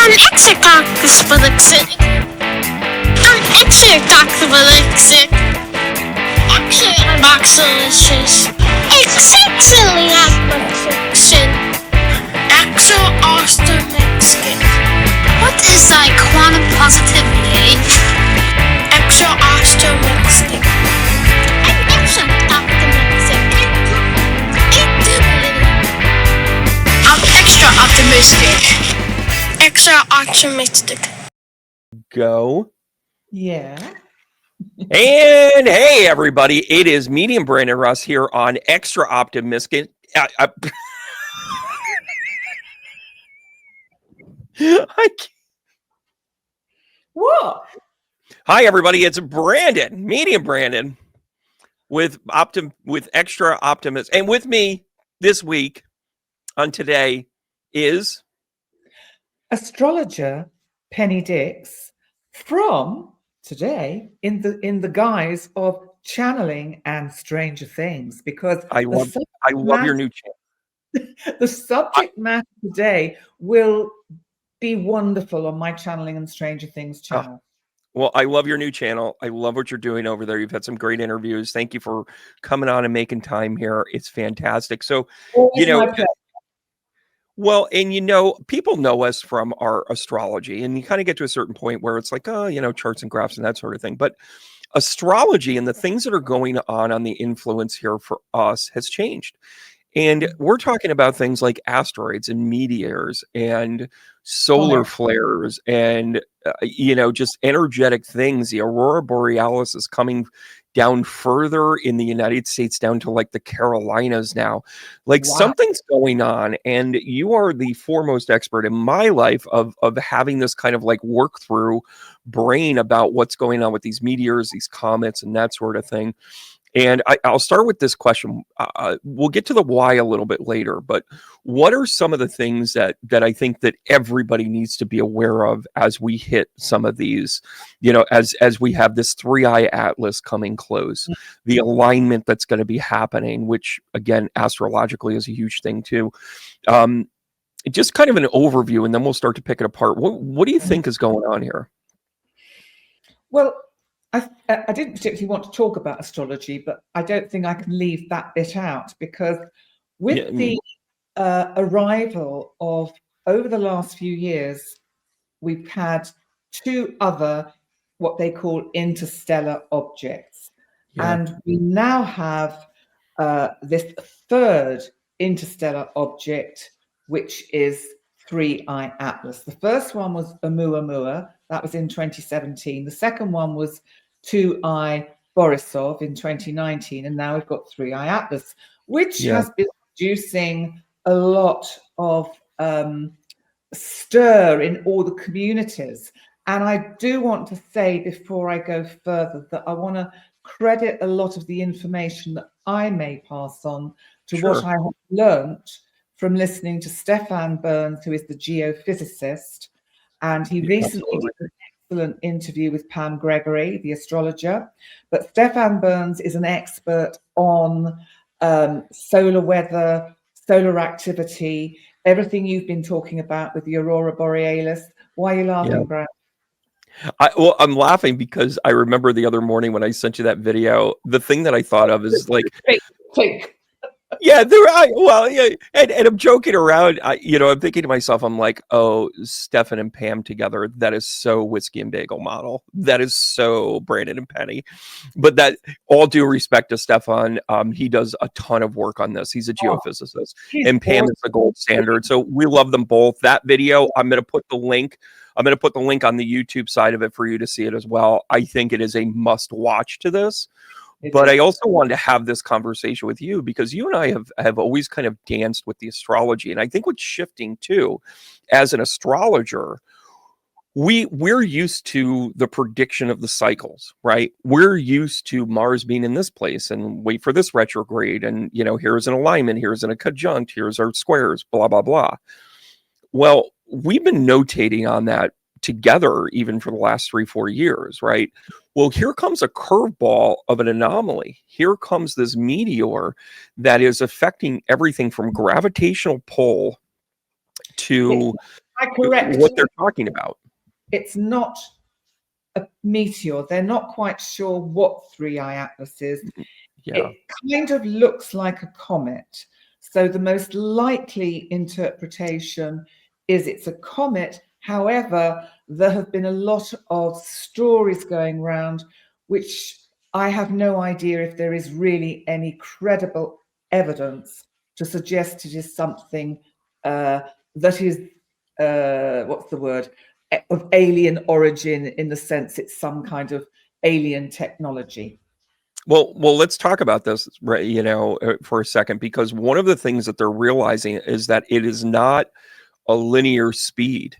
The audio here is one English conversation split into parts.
an exotoxylixin. An exotoxylixin. Exotoxylixin. Exotoxylixin. Exo-optimistic. What is that quantum positivity? Exo-optimistic. I'm extra optimistic. Extra optimistic. Go. Yeah. And hey, everybody, it is Medium Brandon Russ here on Extra Optimistic. I can't. What? Hi, everybody, it's Brandon, Medium Brandon, with Extra Optimist, and with me this week on today is Astrologer Penny Dix from today in the guise of channeling and Stranger Things, because I love your new channel. the subject matter today will be wonderful on my Channeling and Stranger Things channel. Well, I love your new channel. I love what you're doing over there. You've had some great interviews. Thank you for coming on and making time here. It's fantastic. So, Always my pleasure. Well, and people know us from our astrology, and you kind of get to a certain point where it's like, oh, charts and graphs and that sort of thing. But astrology and the things that are going on the influence here for us has changed. And we're talking about things like asteroids and meteors and solar flares and, just energetic things. The aurora borealis is coming down further in the United States, down to like the Carolinas now. Like something's going on. And you are the foremost expert in my life of having this kind of like work through brain about what's going on with these meteors, these comets, and that sort of thing. And I'll start with this question. We'll get to the why a little bit later, but what are some of the things that I think that everybody needs to be aware of as we hit some of these, as we have this 3-eye atlas coming close, the alignment that's going to be happening, which again, astrologically is a huge thing too. Just kind of an overview, and then we'll start to pick it apart. What do you think is going on here? Well, I didn't particularly want to talk about astrology, but I don't think I can leave that bit out, because with the arrival of, over the last few years, we've had 2 other what they call interstellar objects. Yeah. And we now have this 3rd interstellar object, which is 3-eye atlas. The first one was Oumuamua. That was in 2017. The second one was 2-eye Borisov in 2019. And now we've got 3-eye atlas, which has been producing a lot of stir in all the communities. And I do want to say, before I go further, that I want to credit a lot of the information that I may pass on to what I have learnt from listening to Stefan Burns, who is the geophysicist. And he recently did an excellent interview with Pam Gregory, the astrologer. But Stefan Burns is an expert on solar weather, solar activity, everything you've been talking about with the aurora borealis. Why are you laughing, Brad? I'm laughing because I remember the other morning when I sent you that video, the thing that I thought of is like... Yeah, and I'm joking around. I'm thinking to myself, I'm like, oh, Stefan and Pam together, that is so Whiskey and Bagel model. That is so Brandon and Penny. But that, all due respect to Stefan, he does a ton of work on this. He's a geophysicist, and Pam is the gold standard. So we love them both. That video, I'm going to put the link. I'm going to put the link on the YouTube side of it for you to see it as well. I think it is a must watch to this. But I also wanted to have this conversation with you because you and I have always kind of danced with the astrology. And I think what's shifting too, as an astrologer, we're used to the prediction of the cycles, right? We're used to Mars being in this place and wait for this retrograde. And, here's an alignment, here's a conjunct, here's our squares, blah, blah, blah. Well, we've been notating on that together even for the last 3-4 years, right? Well, here comes a curveball of an anomaly. Here comes this meteor that is affecting everything from gravitational pull to what they're talking about. It's not a meteor. They're not quite sure what 3i Atlas is. Yeah. It kind of looks like a comet. So the most likely interpretation is it's a comet. However, there have been a lot of stories going around, which I have no idea if there is really any credible evidence to suggest it is something that is, what's the word, of alien origin, in the sense it's some kind of alien technology. Well, let's talk about this, you know, for a second, because one of the things that they're realizing is that it is not a linear speed.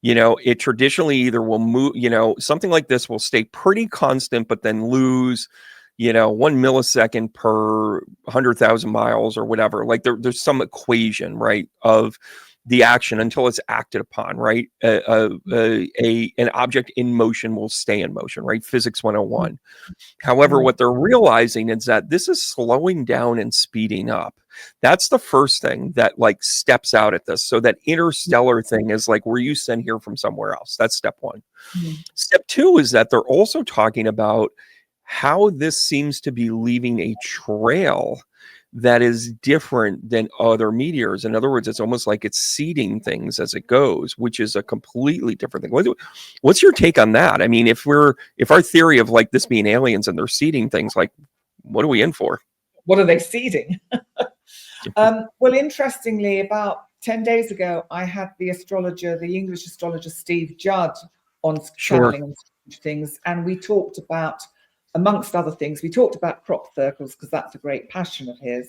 You know, it traditionally either will move, you know, something like this will stay pretty constant, but then lose, you know, 1 millisecond per 100,000 miles or whatever. Like there's some equation, right, of the action until it's acted upon, right? An object in motion will stay in motion, right? Physics 101. However, what they're realizing is that this is slowing down and speeding up. That's the first thing that like steps out at this. So that interstellar thing is like, were you sent here from somewhere else? That's step one. Step two is that they're also talking about how this seems to be leaving a trail that is different than other meteors. In other words, it's almost like it's seeding things as it goes, which is a completely different thing. What's your take on that? I mean, if our theory of like this being aliens and they're seeding things, like what are we in for? What are they seeding? Well, interestingly, about 10 days ago, I had the English astrologer Steve Judd on channeling things, and we talked about, amongst other things, we talked about crop circles, because that's a great passion of his.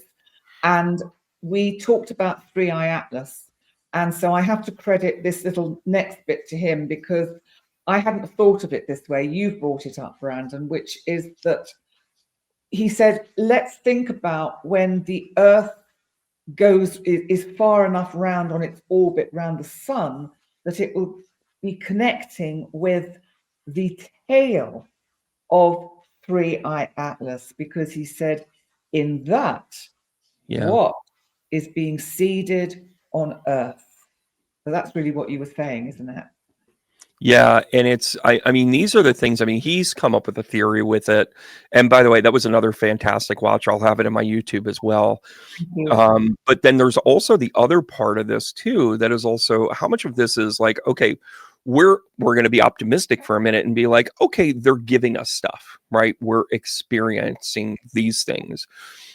And we talked about 3i Atlas. And so I have to credit this little next bit to him, because I hadn't thought of it this way. You've brought it up, Brandon, which is that he said, let's think about when the Earth is far enough round on its orbit round the sun that it will be connecting with the tail of 3i Atlas, because he said in that, what is being seeded on Earth. So that's really what you were saying, isn't it? Yeah, and it's I mean, these are the things. I mean, he's come up with a theory with it. And by the way, that was another fantastic watch. I'll have it in my YouTube as well. But then there's also the other part of this too, that is also how much of this is like, okay, we're going to be optimistic for a minute and be like, okay, they're giving us stuff, right? We're experiencing these things,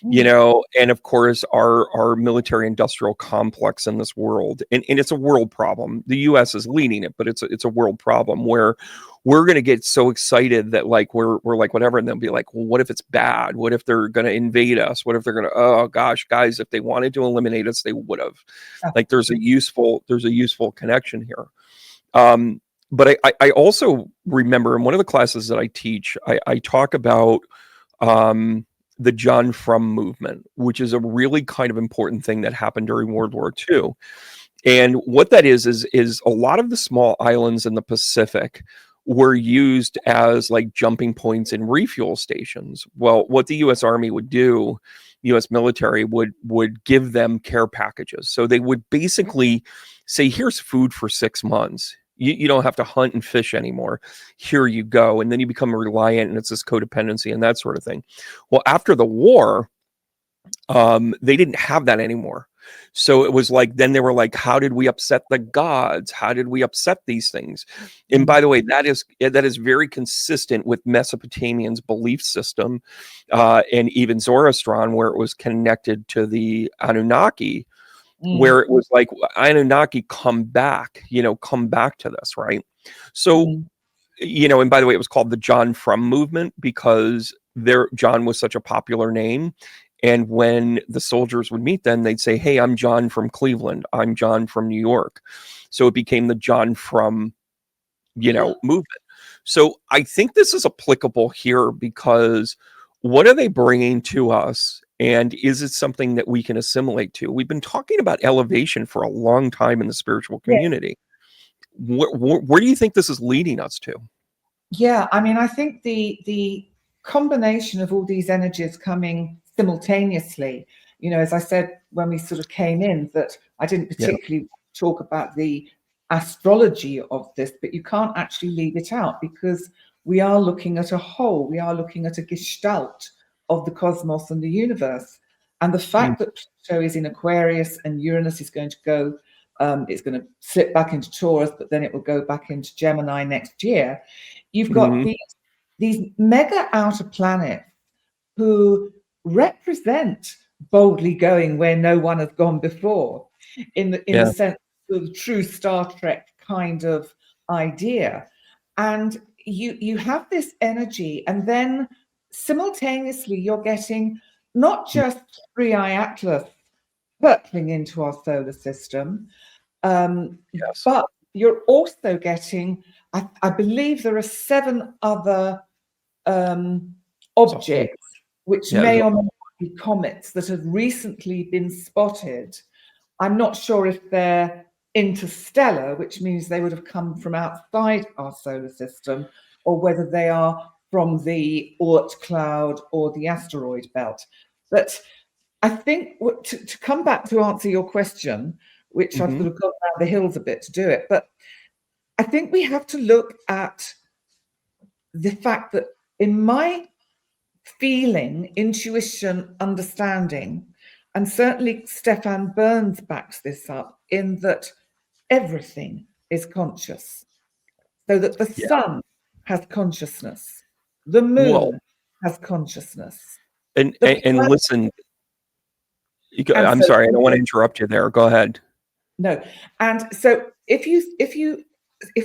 you know, and of course our military industrial complex in this world, and it's a world problem. The US is leading it, but it's a world problem where we're going to get so excited that like we're like whatever, and they'll be like, well, what if it's bad? What if they're going to invade us? What if they're going to, oh gosh, guys, if they wanted to eliminate us, they would have. Like there's a useful connection here. But I also remember in one of the classes that I teach, I talk about the John Frum movement, which is a really kind of important thing that happened during World War II. And what that is a lot of the small islands in the Pacific were used as like jumping points and refuel stations. Well, what the U.S. Army would do, U.S. military would give them care packages. So they would basically say, here's food for 6 months. You don't have to hunt and fish anymore. Here you go. And then you become reliant, and it's this codependency and that sort of thing. Well, after the war, they didn't have that anymore. So it was like, then they were like, how did we upset the gods? How did we upset these things? And by the way, that is very consistent with Mesopotamians' belief system, and even Zoroastrian, where it was connected to the Anunnaki, where it was like, Anunnaki, come back to this, right? So, you know, and by the way, it was called the John Frum movement because John was such a popular name. And when the soldiers would meet them, they'd say, hey, I'm John from Cleveland. I'm John from New York. So it became the John Frum, movement. So I think this is applicable here because what are they bringing to us? And is it something that we can assimilate to? We've been talking about elevation for a long time in the spiritual community. Yeah. Where do you think this is leading us to? Yeah, I mean, I think the combination of all these energies coming simultaneously, as I said when we sort of came in, that I didn't particularly talk about the astrology of this, but you can't actually leave it out because we are looking at a whole, we are looking at a gestalt of the cosmos and the universe. And the fact that Pluto is in Aquarius and Uranus is going to go, it's going to slip back into Taurus, but then it will go back into Gemini next year. You've got these mega outer planets who represent boldly going where no one has gone before, in the sense of the true Star Trek kind of idea. And you have this energy, and then simultaneously you're getting not just Three-Eye Atlas hurtling into our solar system, but you're also getting, I believe there are 7 other objects which may or may not be comets that have recently been spotted. I'm not sure if they're interstellar, which means they would have come from outside our solar system, or whether they are from the Oort cloud or the asteroid belt. But I think to come back to answer your question, which I've sort of gone around the hills a bit to do it, but I think we have to look at the fact that in my feeling, intuition, understanding, and certainly Stefan Burns backs this up, in that everything is conscious. So that the sun has consciousness, the moon has consciousness. And listen, I'm sorry, I don't want to interrupt you there. Go ahead. No. And so if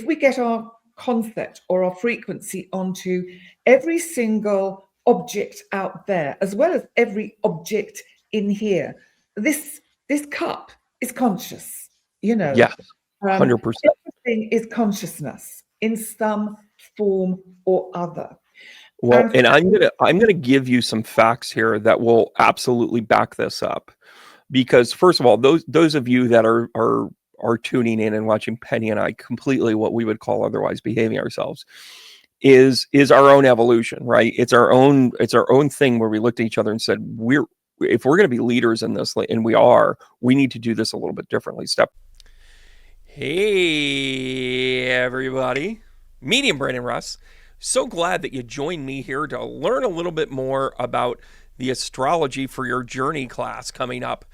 we get our concept or our frequency onto every single object out there, as well as every object in here, this cup is conscious, you know. Yes, 100%. Everything is consciousness in some form or other. Well, and I'm gonna give you some facts here that will absolutely back this up, because first of all, those of you that are tuning in and watching Penny and I completely what we would call otherwise behaving ourselves is our own evolution, right? It's our own thing where we looked at each other and said, if we're going to be leaders in this, and we need to do this a little bit differently. Hey everybody, Medium Brandon Russ. So glad that you joined me here to learn a little bit more about the astrology for your journey class coming up.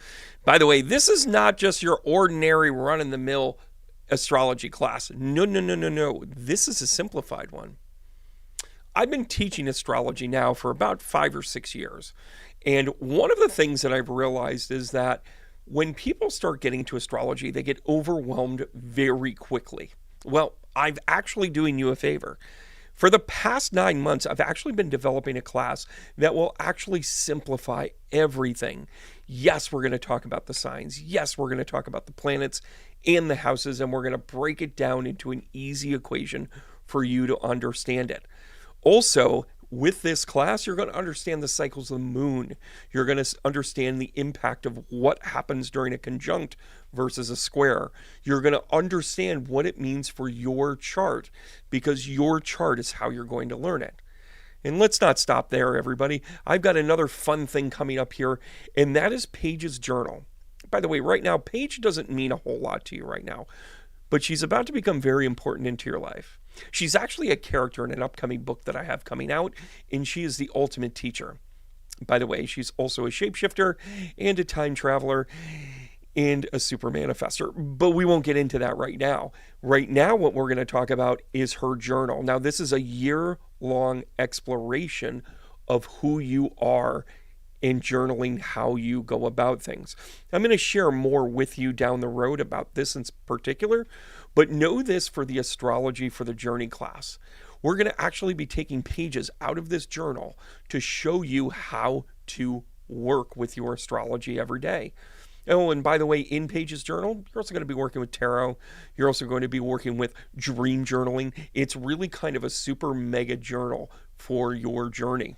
By the way, this is not just your ordinary run-in-the-mill astrology class. No. This is a simplified one. I've been teaching astrology now for about 5 or 6 years. And one of the things that I've realized is that when people start getting to astrology, they get overwhelmed very quickly. Well, I'm actually doing you a favor. For the past 9 months, I've actually been developing a class that will actually simplify everything. Yes, we're going to talk about the signs. Yes, we're going to talk about the planets and the houses, and we're going to break it down into an easy equation for you to understand it. Also, with this class, you're going to understand the cycles of the moon. You're going to understand the impact of what happens during a conjunct versus a square. You're going to understand what it means for your chart, because your chart is how you're going to learn it. And let's not stop there, everybody. I've got another fun thing coming up here, and that is Paige's journal. By the way, right now, Paige doesn't mean a whole lot to you right now, but she's about to become very important into your life. She's actually a character in an upcoming book that I have coming out, and she is the ultimate teacher. By the way, she's also a shapeshifter and a time traveler and a super manifestor, but we won't get into that right now. Right now, what we're going to talk about is her journal. Now, this is a year-long exploration of who you are in journaling, how you go about things. I'm going to share more with you down the road about this in particular, but know this for the astrology for the journey class. We're going to actually be taking pages out of this journal to show you how to work with your astrology every day. Oh, and by the way, in Paige's journal, you're also going to be working with tarot. You're also going to be working with dream journaling. It's really kind of a super mega journal for your journey.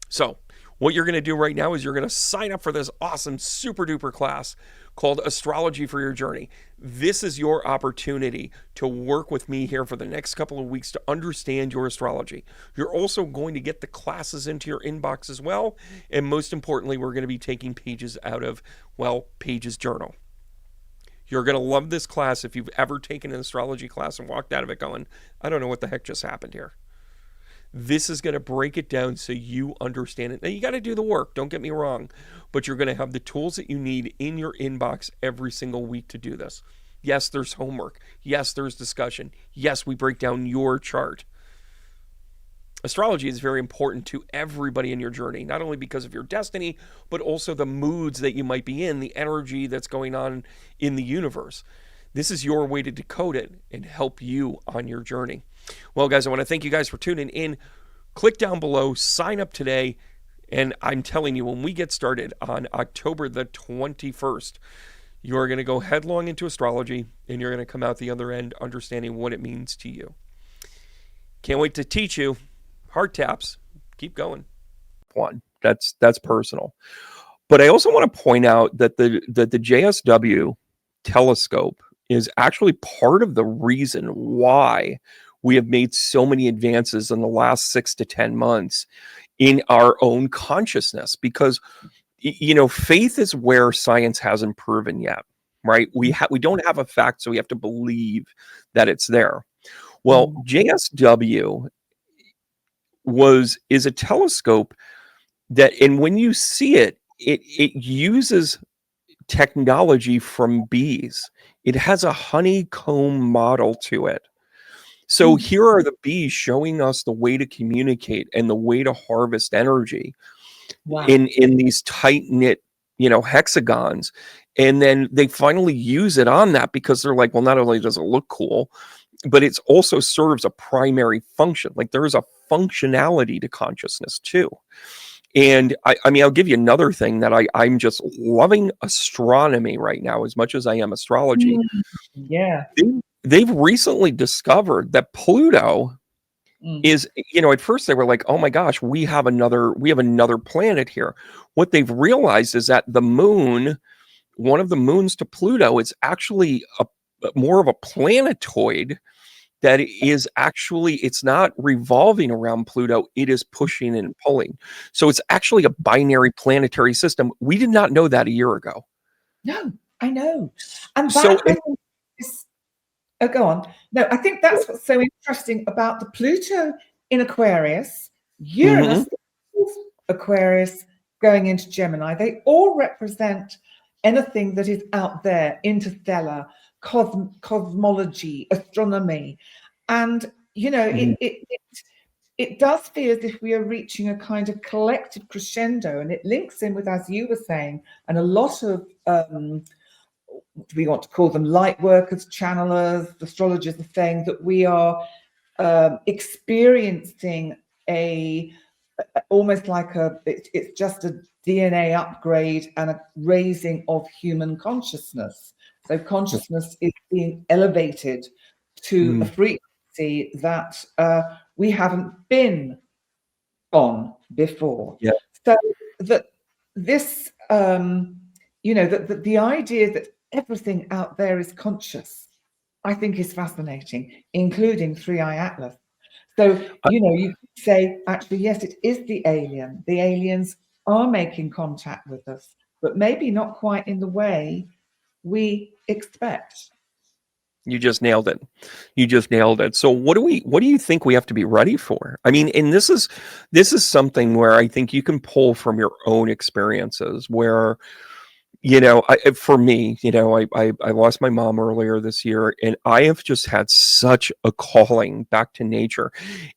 So what you're going to do right now is you're going to sign up for this awesome super duper class called Astrology for Your Journey. This is your opportunity to work with me here for the next couple of weeks to understand your astrology. You're also going to get the classes into your inbox as well. And most importantly, we're going to be taking pages out of, well, Paige's journal. You're going to love this class if you've ever taken an astrology class and walked out of it going, I don't know what the heck just happened here. This is going to break it down so you understand it. Now, you got to do the work, don't get me wrong, but you're going to have the tools that you need in your inbox every single week to do this. Yes, there's homework. Yes, there's discussion. Yes, we break down your chart. Astrology is very important to everybody in your journey, not only because of your destiny, but also the moods that you might be in, the energy that's going on in the universe. This is your way to decode it and help you on your journey. Well, guys, I want to thank you guys for tuning in. Click down below, sign up today, and I'm telling you, when we get started on October the 21st, you're going to go headlong into astrology, and you're going to come out the other end understanding what it means to you. Can't wait to teach you. Heart taps. Keep going. One. That's personal. But I also want to point out that the JSW telescope is actually part of the reason why we have made so many advances in the last 6 to 10 months in our own consciousness, because faith is where science hasn't proven yet, right? We don't have a fact, so we have to believe that it's there. Well, JSW is a telescope that, and when you see it uses technology from bees. It has a honeycomb model to it. So here are the bees showing us the way to communicate and the way to harvest energy in these tight-knit, hexagons. And then they finally use it on that because they're like, well, not only does it look cool, but it also serves a primary function. Like, there is a functionality to consciousness too. And I mean, I'll give you another thing that I'm just loving astronomy right now as much as I am astrology. Yeah. They've recently discovered that Pluto is, at first they were like, oh my gosh, we have another planet here. What they've realized is that the moon, one of the moons to Pluto, is actually more of a planetoid that is actually, it's not revolving around Pluto, it is pushing and pulling. So it's actually a binary planetary system. We did not know that a year ago. No, I know. And that, go on. No, I think that's what's so interesting about the Pluto in Aquarius, Uranus, Aquarius going into Gemini. They all represent anything that is out there, interstellar, cosmology, astronomy. And, it does feel as if we are reaching a kind of collective crescendo, and it links in with, as you were saying, and a lot of, do we want to call them light workers, channelers, astrologers, are saying that we are experiencing almost like it's just a DNA upgrade and a raising of human consciousness. So consciousness is being elevated to a frequency that we haven't been on before. Yeah. So that this, the idea that everything out there is conscious, I think is fascinating, including 3i Atlas. So, you could say, actually, yes, it is the alien. The aliens are making contact with us, but maybe not quite in the way we expect. You just nailed it. So what do you think we have to be ready for? I mean, and this is something where I think you can pull from your own experiences where, for me, I lost my mom earlier this year, and I have just had such a calling back to nature.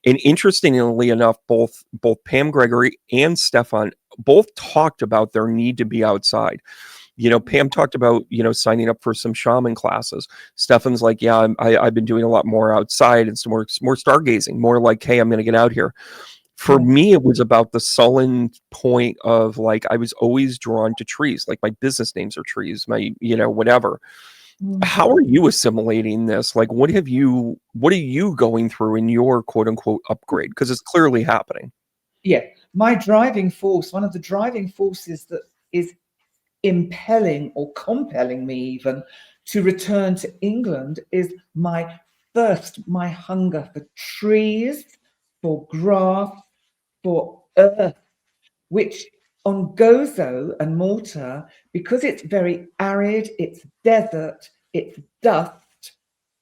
And interestingly enough, both Pam Gregory and Stefan both talked about their need to be outside. Pam talked about, signing up for some shaman classes. Stefan's like, yeah, I've been doing a lot more outside. It's more stargazing, more like, hey, I'm going to get out here. For me, it was about the sullen point of, like, I was always drawn to trees. Like, my business names are trees, my, whatever. How are you assimilating this? Like, what are you going through in your quote unquote upgrade? Because it's clearly happening. Yeah. My driving force, one of the driving forces that is impelling or compelling me even to return to England is my hunger for trees, for grass, for earth, which on Gozo and Malta, because it's very arid, it's desert, it's dust,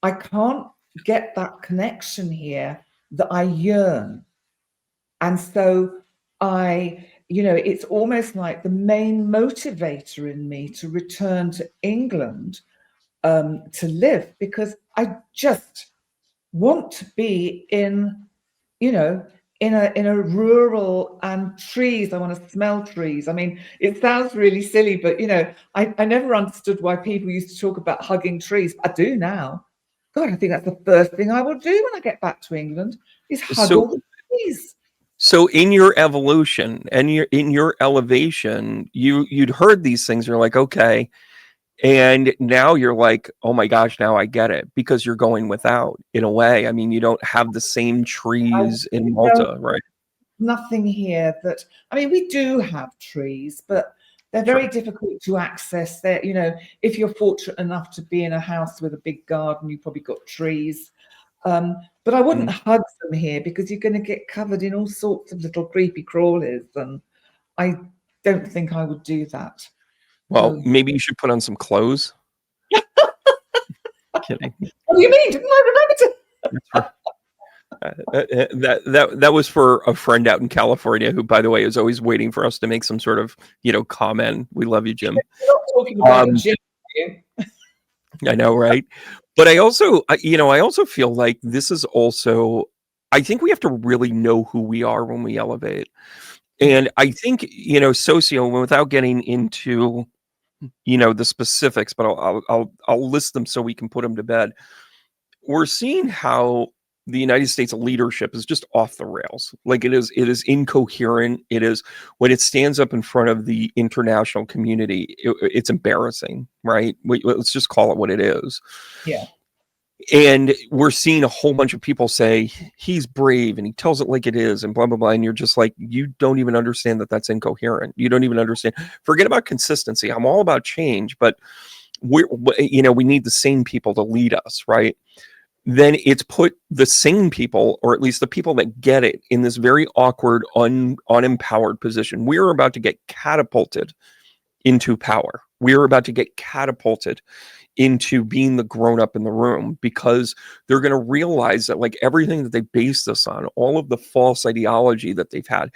I can't get that connection here that I yearn. And so it's almost like the main motivator in me to return to England to live, because I just want to be in a rural, and trees. I want to smell trees. I mean, it sounds really silly, but I never understood why people used to talk about hugging trees. I do now. God, I think that's the first thing I will do when I get back to England is hug all the trees. So in your evolution and in your elevation, you'd heard these things. You're like, okay. And now you're like, oh my gosh, now I get it, because you're going without, in a way. I mean, you don't have the same trees in Malta, right? Nothing here that, I mean, we do have trees, but they're very difficult to access. If you're fortunate enough to be in a house with a big garden, you've probably got trees. But I wouldn't hug them here, because you're going to get covered in all sorts of little creepy crawlies, and I don't think I would do that. Well, maybe you should put on some clothes. Kidding. What do you mean? Didn't I remember to? That was for a friend out in California, who, by the way, is always waiting for us to make some sort of comment. We love you, Jim. You're not talking about Jim, are you? I know, right? But I also feel like this is also, I think we have to really know who we are when we elevate. And I think, socio, without getting into, the specifics, but I'll list them so we can put them to bed. We're seeing how the United States leadership is just off the rails. Like, it is incoherent. It is, when it stands up in front of the international community, it's embarrassing, right? Let's just call it what it is. Yeah. And we're seeing a whole bunch of people say he's brave and he tells it like it is and blah, blah, blah. And you're just like, you don't even understand that that's incoherent. You don't even understand. Forget about consistency. I'm all about change, but we need the same people to lead us, right? Then it's put the same people, or at least the people that get it, in this very awkward, unempowered position. We're about to get catapulted into power. We're about to get catapulted into being the grown-up in the room, because they're going to realize that, like, everything that they base this on, all of the false ideology that they've had,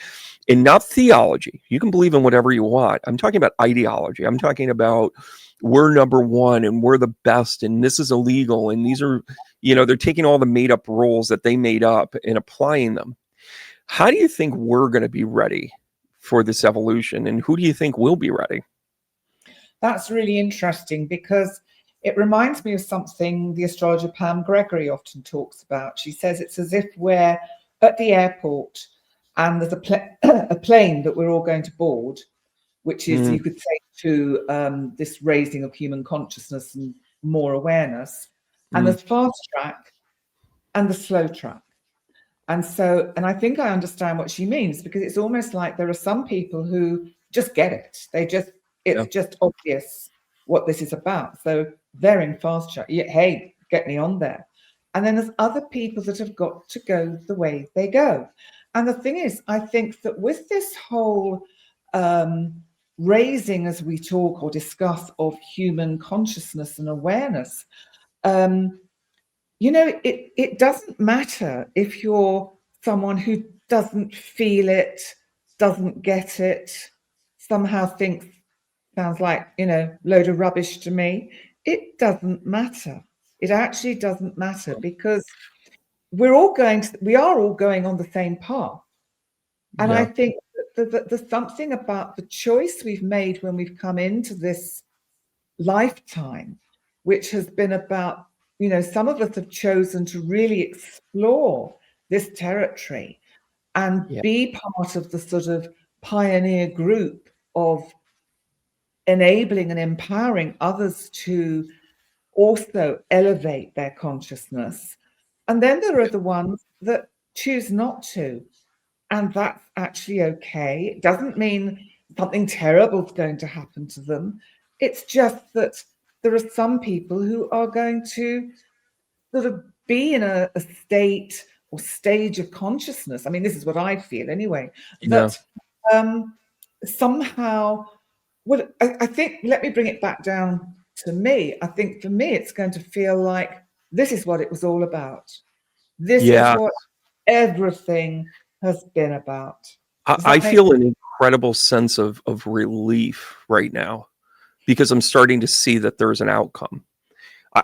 and not theology. You can believe in whatever you want. I'm talking about ideology. I'm talking about, we're number one and we're the best and this is illegal, and these are, they're taking all the made up rules that they made up and applying them. How do you think we're going to be ready for this evolution, and who do you think will be ready? That's really interesting, because it reminds me of something the astrologer Pam Gregory often talks about. She says it's as if we're at the airport and there's a plane that we're all going to board, which is, you could say, to this raising of human consciousness and more awareness. And there's fast track and the slow track. And I think I understand what she means, because it's almost like there are some people who just get it. It's just obvious what this is about. So they're in fast track. Hey, get me on there. And then there's other people that have got to go the way they go. And the thing is, I think that with this whole raising, as we talk or discuss, of human consciousness and awareness, it doesn't matter if you're someone who doesn't feel it, doesn't get it, somehow thinks, sounds like, load of rubbish to me. It doesn't matter. It actually doesn't matter, because we are all going on the same path. And I think that there's something about the choice we've made when we've come into this lifetime, which has been about, some of us have chosen to really explore this territory and be part of the sort of pioneer group of enabling and empowering others to also elevate their consciousness. And then there are the ones that choose not to. And that's actually okay. It doesn't mean something terrible is going to happen to them. It's just that there are some people who are going to sort of be in a state or stage of consciousness. I mean, this is what I feel anyway, that somehow, well, I think, let me bring it back down to me. I think for me, it's going to feel like this is what it was all about. This is what everything has been about. I feel an incredible sense of relief right now because I'm starting to see that there's an outcome.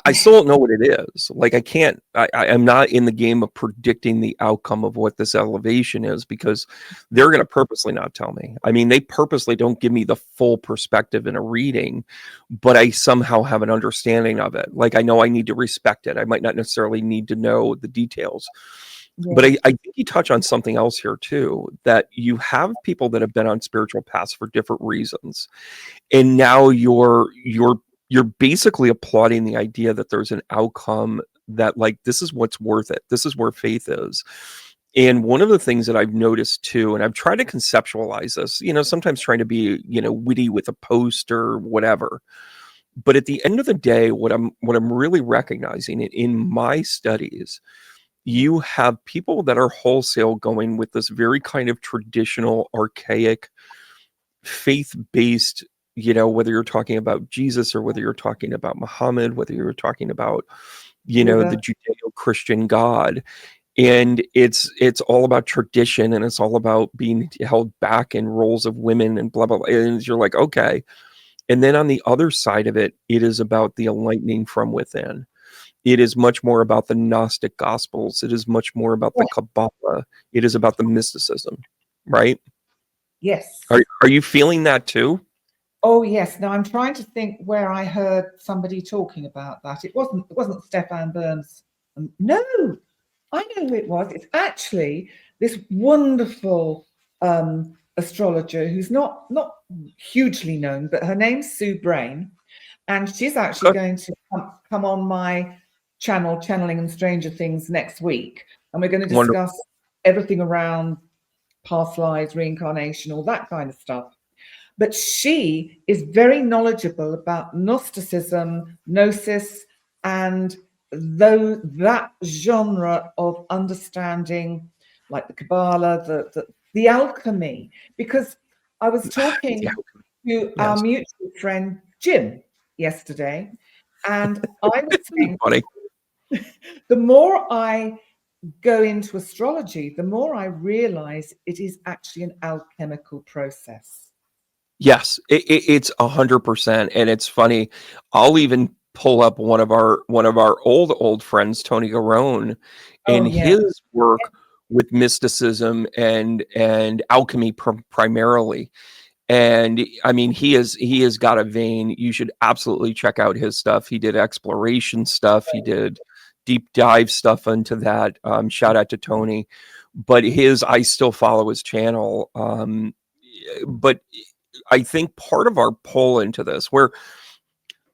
I still don't know what it is. Like I'm not in the game of predicting the outcome of what this elevation is because they're going to purposely not tell me. I mean, they purposely don't give me the full perspective in a reading, but I somehow have an understanding of it. Like I know I need to respect it. I might not necessarily need to know the details. Yeah. But I think you touch on something else here too, that you have people that have been on spiritual paths for different reasons. And now you're basically applauding the idea that there's an outcome that like, this is what's worth it. This is where faith is. And one of the things that I've noticed too, and I've tried to conceptualize this, sometimes trying to be, witty with a post or whatever. But at the end of the day, what I'm really recognizing in my studies, you have people that are wholesale going with this very kind of traditional, archaic, faith-based, whether you're talking about Jesus or whether you're talking about Muhammad, whether you're talking about, the Judeo-Christian God. And it's all about tradition and it's all about being held back in roles of women and blah, blah, blah. And you're like, okay. And then on the other side of it, it is about the enlightening from within. It is much more about the Gnostic Gospels. It is much more about the Kabbalah. It is about the mysticism, right? Yes. Are you feeling that too? Oh yes. Now I'm trying to think where I heard somebody talking about that. It wasn't Stefan Burns. No, I know who it was. It's actually this wonderful astrologer who's not hugely known, but her name's Sue Brain, and she's actually going to come on my channel, Channeling and Stranger Things, next week, and we're going to discuss everything around past lives, reincarnation, all that kind of stuff. But she is very knowledgeable about Gnosticism, Gnosis, and that genre of understanding, like the Kabbalah, the alchemy. Because I was talking to our mutual friend Jim yesterday, and I was saying, the more I go into astrology, the more I realize it is actually an alchemical process. Yes, it's 100%. And it's funny. I'll even pull up one of our old friends, Tony Garone, and his work with mysticism and alchemy primarily. And I mean, he has got a vein. You should absolutely check out his stuff. He did exploration stuff. He did deep dive stuff into that. Shout out to Tony. But I still follow his channel. But I think part of our pull into this, where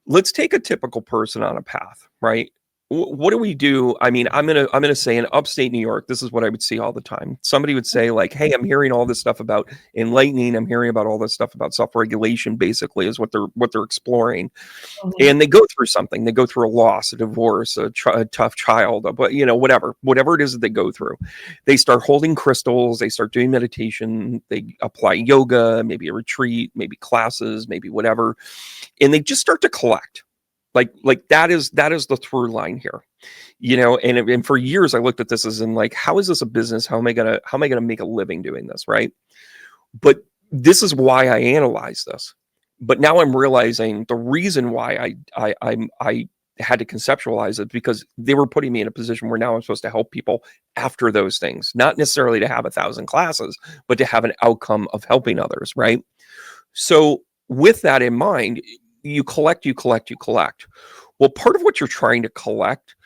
let's take a typical person on a path, right? What do we do? I mean, I'm gonna say in upstate New York, this is what I would see all the time. Somebody would say like, "Hey, I'm hearing all this stuff about enlightening. I'm hearing about all this stuff about self-regulation. Basically, is what they're exploring." Mm-hmm. And they go through something. They go through a loss, a divorce, a tough child, but whatever it is that they go through. They start holding crystals. They start doing meditation. They apply yoga, maybe a retreat, maybe classes, maybe whatever, and they just start to collect. Like that is the through line here, and for years I looked at this as in like, how is this a business? How am I gonna make a living doing this, right? But this is why I analyze this. But now I'm realizing the reason why I had to conceptualize it, because they were putting me in a position where now I'm supposed to help people after those things, not necessarily to have 1,000 classes, but to have an outcome of helping others, right? So with that in mind, you collect. Well, part of what you're trying to collect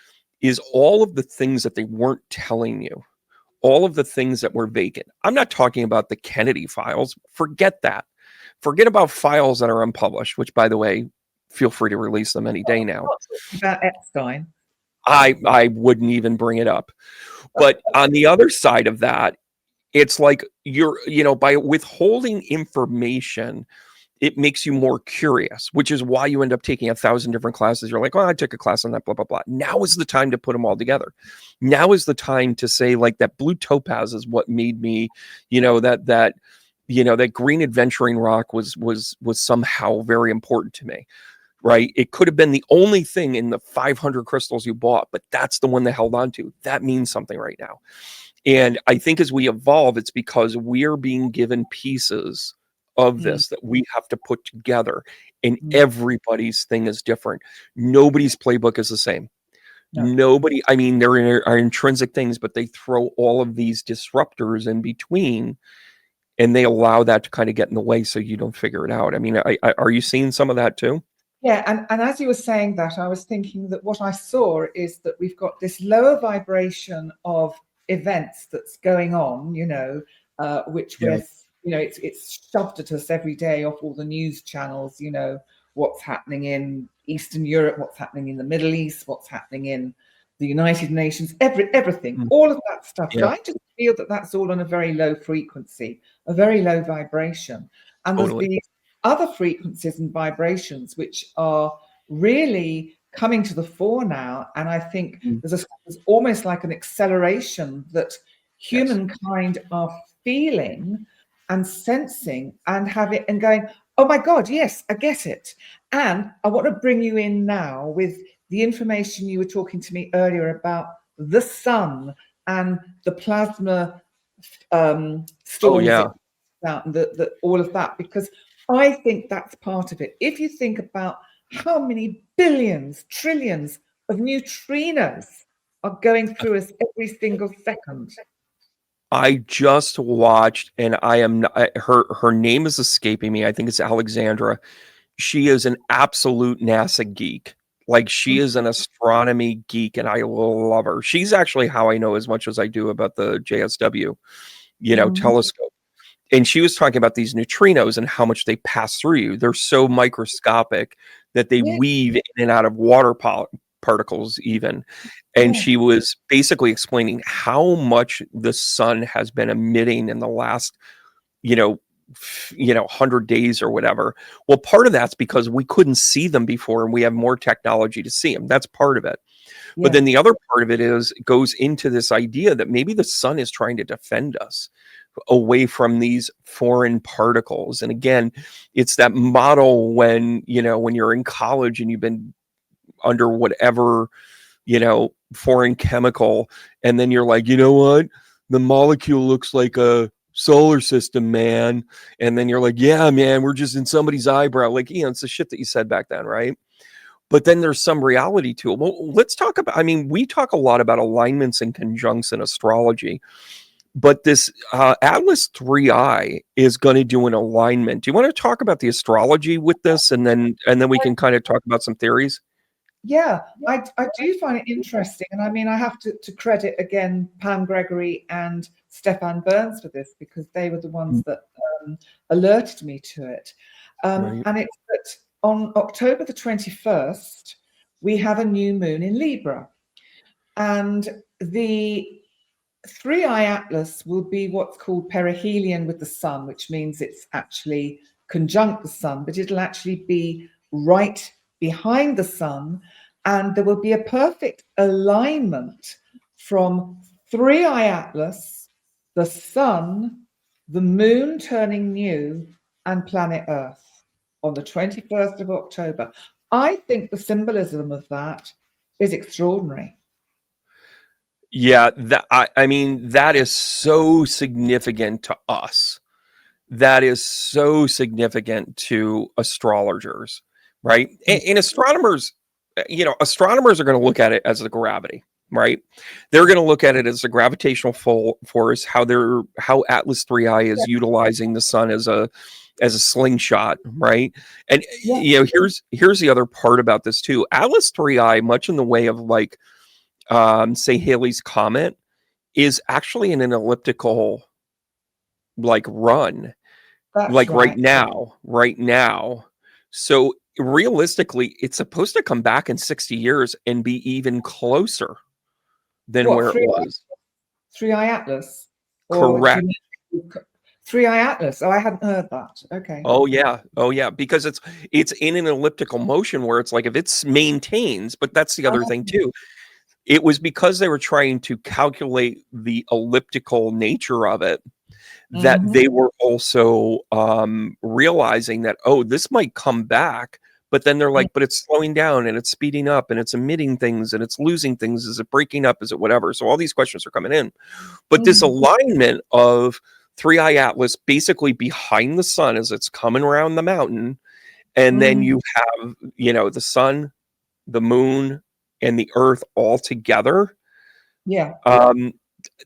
is all of the things that they weren't telling you, all of the things that were vacant. I'm not talking about the Kennedy files. Forget that. Forget about files that are unpublished, which, by the way, feel free to release them any day now. About Epstein. I wouldn't even bring it up. But on the other side of that, it's like by withholding information, it makes you more curious, which is why you end up taking 1,000 different classes. You're like, oh, I took a class on that, blah, blah, blah. Now is the time to put them all together. Now is the time to say, like, that blue topaz is what made me, that that green adventuring rock was somehow very important to me, right? It could have been the only thing in the 500 crystals you bought, but that's the one that held on to. That means something right now. And I think as we evolve, it's because we're being given pieces of this that we have to put together, and everybody's thing is different. Nobody's playbook is the same. No. Nobody, I mean, there are intrinsic things, but they throw all of these disruptors in between, and they allow that to kind of get in the way so you don't figure it out. I mean, are you seeing some of that too? Yeah, and as you were saying that, I was thinking that what I saw is that we've got this lower vibration of events that's going on, which we're, it's shoved at us every day off all the news channels, what's happening in Eastern Europe, what's happening in the Middle East, what's happening in the United Nations, everything, all of that stuff. Yeah. But I just feel that that's all on a very low frequency, a very low vibration. And there's these other frequencies and vibrations which are really coming to the fore now. And I think there's almost like an acceleration that humankind are feeling and sensing and have it and going, oh my God, yes, I get it. And I want to bring you in now with the information you were talking to me earlier about the sun and the plasma storms and all of that, because I think that's part of it. If you think about how many billions, trillions of neutrinos are going through us every single second. I just watched, and her name is escaping me. I think it's Alexandra. She is an absolute NASA geek. Like, she is an astronomy geek, and I love her. She's actually how I know as much as I do about the JSW, telescope. And she was talking about these neutrinos and how much they pass through you. They're so microscopic that they weave in and out of water particles even. And she was basically explaining how much the sun has been emitting in the last, 100 days or whatever. Well, part of that's because we couldn't see them before, and we have more technology to see them. That's part of it. But then the other part of it goes into this idea that maybe the sun is trying to defend us away from these foreign particles. And again, it's that model when you're in college and you've been under whatever, foreign chemical, and then you're like, you know what? The molecule looks like a solar system, man. And then you're like, yeah, man, we're just in somebody's eyebrow. Like, it's the shit that you said back then, right? But then there's some reality to it. Well, let's talk about, we talk a lot about alignments and conjuncts in astrology, but this Atlas 3I is going to do an alignment. Do you want to talk about the astrology with this, and then we can kind of talk about some theories? Yeah, I do find it interesting. And I have to credit again Pam Gregory and Stefan Burns for this, because they were the ones that alerted me to it. And it's that on October the 21st, we have a new moon in Libra. And the 3I Atlas will be what's called perihelion with the sun, which means it's actually conjunct the sun, but it'll actually be right behind the sun, and there will be a perfect alignment from 3I Atlas, the sun, the moon turning new, and planet Earth on the 21st of October. I think the symbolism of that is extraordinary. Yeah, that is so significant to us. That is so significant to astrologers, right? And astronomers, astronomers are going to look at it as the gravity, right? They're going to look at it as the gravitational force, how Atlas 3I is utilizing the sun as a slingshot, right? And here's the other part about this too. Atlas 3I, much in the way of like say Halley's Comet, is actually in an elliptical like run. That's like right now. So realistically, it's supposed to come back in 60 years and be even closer than where it was. 3I Atlas? Correct. 3I Atlas. Oh, I hadn't heard that. Okay. Oh yeah. Because it's in an elliptical motion where it's like, if it's maintains, but that's the other thing too. It was because they were trying to calculate the elliptical nature of it, that they were also realizing that, oh, this might come back. But then they're like, but it's slowing down and it's speeding up and it's emitting things and it's losing things. Is it breaking up? Is it whatever? So all these questions are coming in. But this alignment of 3i Atlas basically behind the sun as it's coming around the mountain. And then you have, the sun, the moon, and the earth all together. Yeah.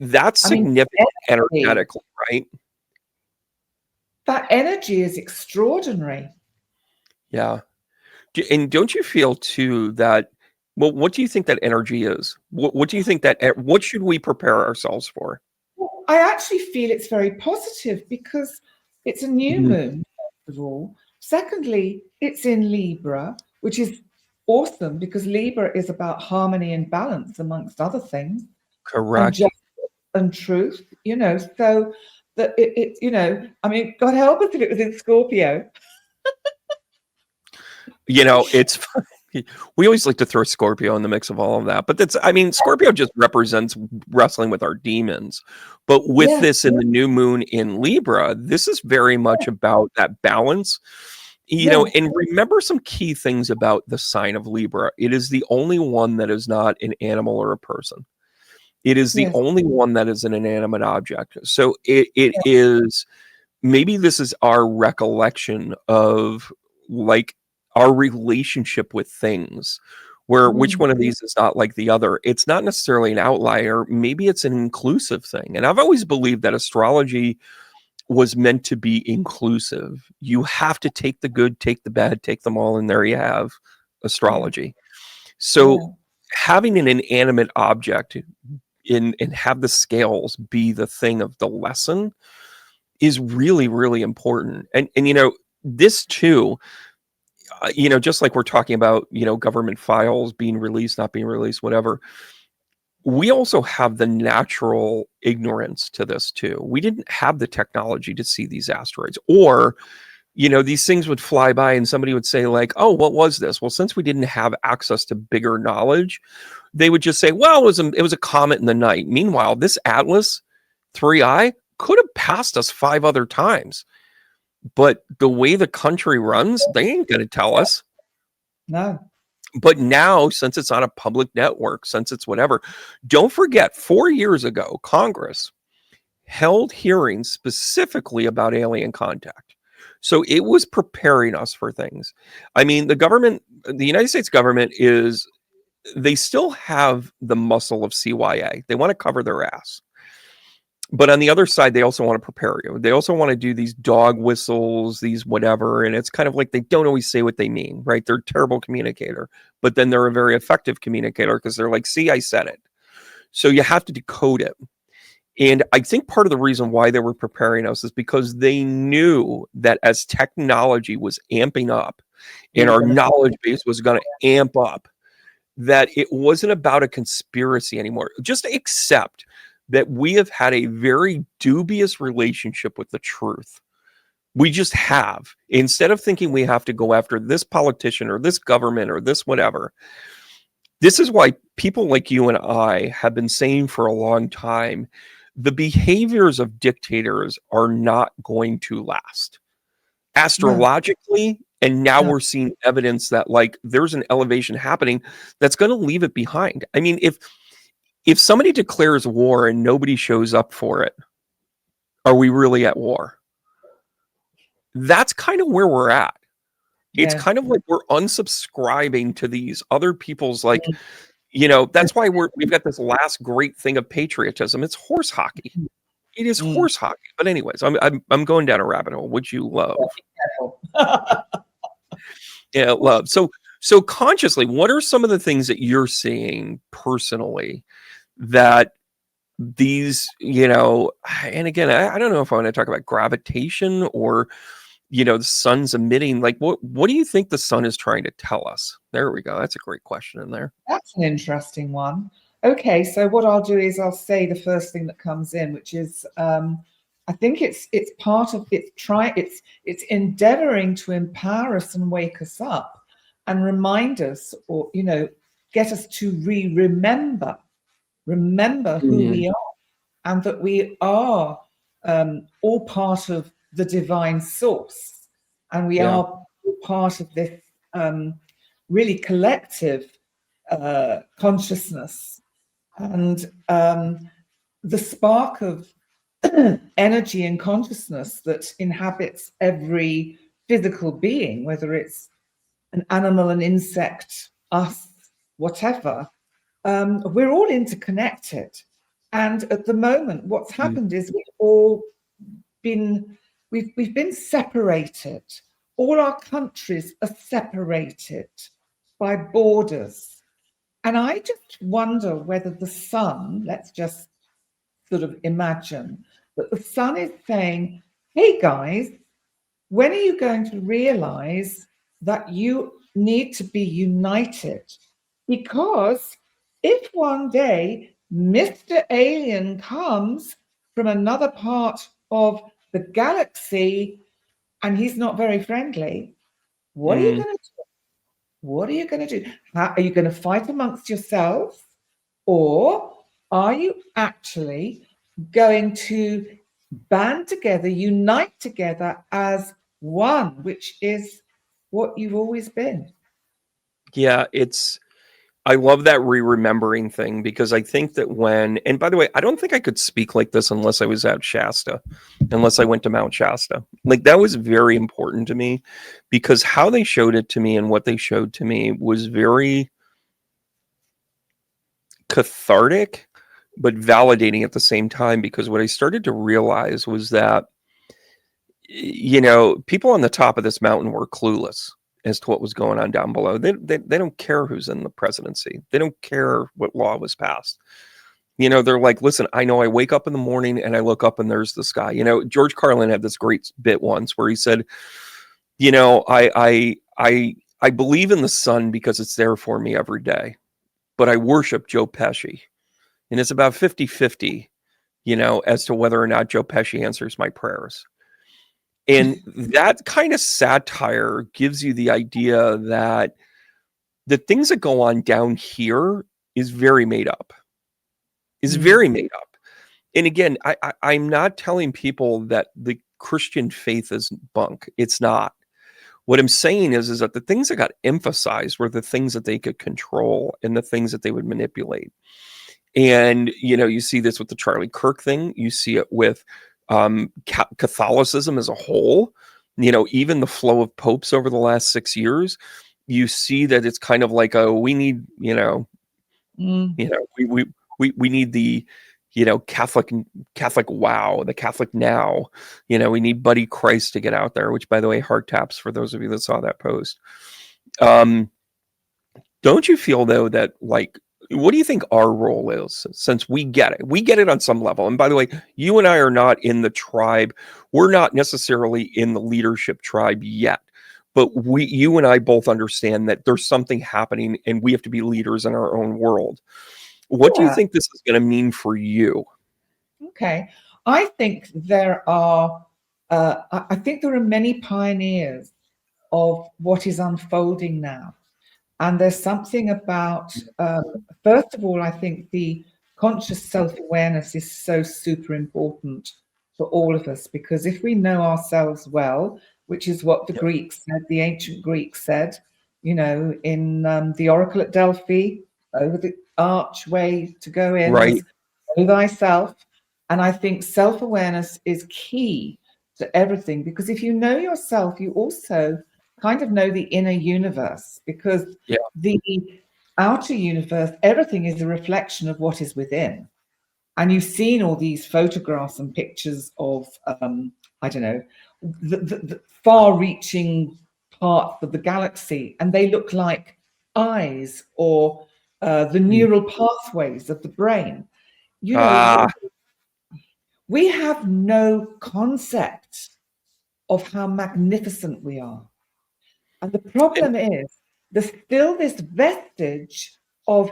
That's significant energetically, right? That energy is extraordinary. Yeah. And don't you feel too that, well, what do you think that energy is? What do you think what should we prepare ourselves for? Well, I actually feel it's very positive because it's a new moon, first of all. Secondly, it's in Libra, which is awesome because Libra is about harmony and balance, amongst other things. Correct. And justice and truth, so that God help us if it was in Scorpio. It's funny. We always like to throw Scorpio in the mix of all of that, but Scorpio just represents wrestling with our demons. But with this in the new moon in Libra, this is very much about that balance, and remember some key things about the sign of Libra. It is the only one that is not an animal or a person. It is the only one that is an inanimate object. So it is, maybe this is our recollection of like our relationship with things, where which one of these is not like the other. It's not necessarily an outlier. Maybe it's an inclusive thing. And I've always believed that astrology was meant to be inclusive. You have to take the good, take the bad, take them all, and there you have astrology. So having an inanimate object and have the scales be the thing of the lesson is really, really important. And this too, just like we're talking about, government files being released, not being released, whatever. We also have the natural ignorance to this too. We didn't have the technology to see these asteroids, or, these things would fly by and somebody would say like, oh, what was this? Well, since we didn't have access to bigger knowledge, they would just say, well, it was a comet in the night. Meanwhile, this Atlas 3i could have passed us 5 other times. But the way the country runs, they ain't going to tell us. No. But now, since it's on a public network, since it's whatever, don't forget, 4 years ago, Congress held hearings specifically about alien contact. So it was preparing us for things. I mean, the United States government they still have the muscle of CYA. They want to cover their ass. But on the other side, they also want to prepare you. They also want to do these dog whistles, these whatever. And it's kind of like they don't always say what they mean, right? They're a terrible communicator, but then they're a very effective communicator because they're like, see, I said it. So you have to decode it. And I think part of the reason why they were preparing us is because they knew that as technology was amping up and our knowledge base was going to amp up, that it wasn't about a conspiracy anymore. Just accept that we have had a very dubious relationship with the truth. We just have. Instead of thinking we have to go after this politician or this government or this whatever, this is why people like you and I have been saying for a long time, the behaviors of dictators are not going to last. Astrologically, and now we're seeing evidence that like there's an elevation happening that's going to leave it behind. I mean, if somebody declares war and nobody shows up for it, are we really at war? That's kind of where we're at. It's kind of like we're unsubscribing to these other people's like, that's why we've got this last great thing of patriotism. It's horse hockey. It is horse hockey. But anyways, I'm going down a rabbit hole, which you love. Yeah, love. So consciously, what are some of the things that you're seeing personally that these, and again, I don't know if I want to talk about gravitation or, the sun's emitting, like what do you think the sun is trying to tell us? There we go. That's a great question in there. That's an interesting one. Okay, so what I'll do is I'll say the first thing that comes in, which is I think it's part of it's endeavoring to empower us and wake us up and remind us, or get us to remember who we are, and that we are all part of the divine source, and we are all part of this really collective consciousness, and the spark of energy and consciousness that inhabits every physical being, whether it's an animal, an insect, us, whatever. We're all interconnected, and at the moment, what's happened is we've been separated. All our countries are separated by borders, and I just wonder whether the sun, let's just sort of imagine that the sun is saying, hey guys, when are you going to realize that you need to be united? Because if one day Mr. Alien comes from another part of the galaxy and he's not very friendly, what are you going to do? What are you going to do? Are you going to fight amongst yourselves? Or are you actually going to band together, unite together as one, which is what you've always been? Yeah, I love that remembering thing, because I think that and by the way, I don't think I could speak like this unless I was at Shasta, unless I went to Mount Shasta. Like, that was very important to me, because how they showed it to me and what they showed to me was very cathartic, but validating at the same time, because what I started to realize was that, people on the top of this mountain were clueless as to what was going on down below. They don't care who's in the presidency. They don't care what law was passed. They're like, listen, I know I wake up in the morning and I look up and there's the sky. George Carlin had this great bit once where he said, I believe in the sun because it's there for me every day, but I worship Joe Pesci. And it's about 50-50, as to whether or not Joe Pesci answers my prayers. And that kind of satire gives you the idea that the things that go on down here is very made up. Is very made up. And again, I'm not telling people that the Christian faith is bunk. It's not. What I'm saying is that the things that got emphasized were the things that they could control and the things that they would manipulate. And, you see this with the Charlie Kirk thing. You see it with Catholicism as a whole. Even the flow of popes over the last 6 years, you see that it's kind of like we need, we need the, Catholic wow, the Catholic now. We need Buddy Christ to get out there, which, by the way, heart taps for those of you that saw that post. Don't you feel, though, that, like, what do you think our role is, since we get it? We get it on some level. And by the way, you and I are not in the tribe. We're not necessarily in the leadership tribe yet. But you and I both understand that there's something happening and we have to be leaders in our own world. What do you think this is going to mean for you? Okay. I think there are many pioneers of what is unfolding now. And there's something about, first of all, I think the conscious self-awareness is so super important for all of us, because if we know ourselves well, which is what the Greeks said, the ancient Greeks said, in the Oracle at Delphi, over the archway to go in, right, know thyself. And I think self-awareness is key to everything, because if you know yourself, you also kind of know the inner universe, because the outer universe, everything is a reflection of what is within. And you've seen all these photographs and pictures of, the far-reaching parts of the galaxy, and they look like eyes or the neural pathways of the brain. We have no concept of how magnificent we are. And the problem is there's still this vestige of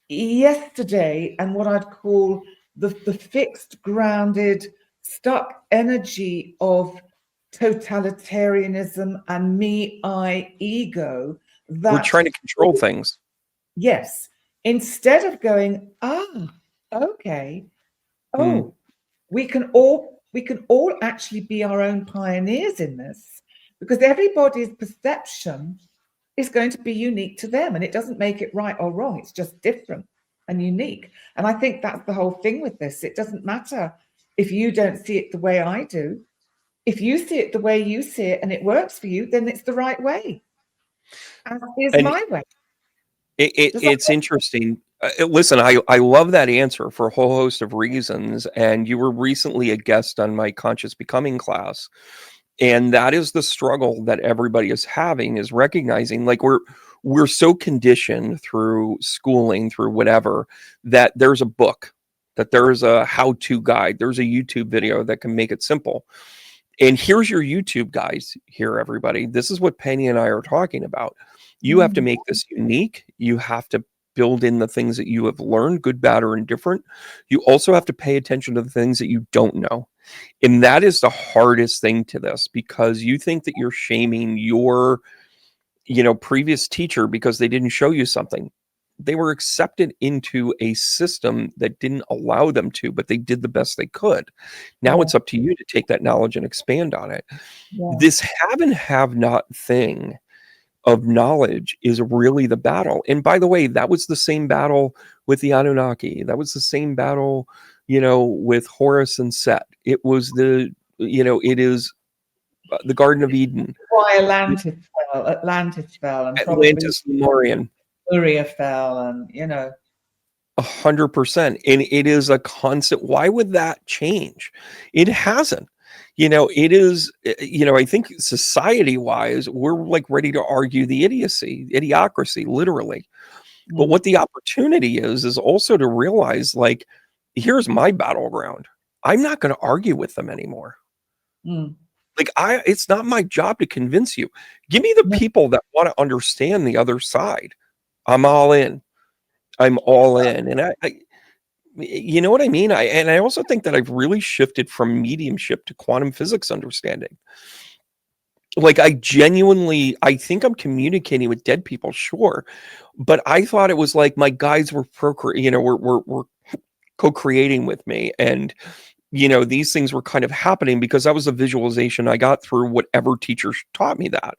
yesterday and what I'd call the fixed, grounded, stuck energy of totalitarianism and me, I, ego. That we're trying to control things. Yes. Instead of going, okay, we can all we can all actually be our own pioneers in this, because everybody's perception is going to be unique to them, and it doesn't make it right or wrong. It's just different and unique. And I think that's the whole thing with this. It doesn't matter if you don't see it the way I do. If you see it the way you see it and it works for you, then it's the right way. And it's my way. It's interesting. Listen, I love that answer for a whole host of reasons. And you were recently a guest on my Conscious Becoming class. And that is the struggle that everybody is having, is recognizing, like, we're so conditioned through schooling, through whatever, that there's a book, that there's a how-to guide, there's a YouTube video that can make it simple. And here's your YouTube guys here, everybody. This is what Penny and I are talking about. You have to make this unique. You have to build in the things that you have learned, good, bad, or indifferent. You also have to pay attention to the things that you don't know. And that is the hardest thing to this, because you think that you're shaming your, previous teacher because they didn't show you something. They were accepted into a system that didn't allow them to, but they did the best they could. Now it's up to you to take that knowledge and expand on it. This have and have not thing of knowledge is really the battle. And by the way, that was the same battle with the Anunnaki. That was the same battle, with Horus and Set. It was it is the Garden of Eden. Why Atlantis fell, and Atlantis, Lemurian. Uriah fell, and 100%. And it is a constant. Why would that change? It hasn't. It is, I think society wise, we're like ready to argue the idiocracy, literally. But what the opportunity is also to realize, like, here's my battleground. I'm not going to argue with them anymore. Like, it's not my job to convince you. Give me the people that want to understand the other side. I'm all in. I'm all in. And I you know what I mean? I also think that I've really shifted from mediumship to quantum physics understanding. Like, I think I'm communicating with dead people, sure. But I thought it was like my guides were were co-creating with me. And, these things were kind of happening because that was a visualization I got through whatever teacher taught me that.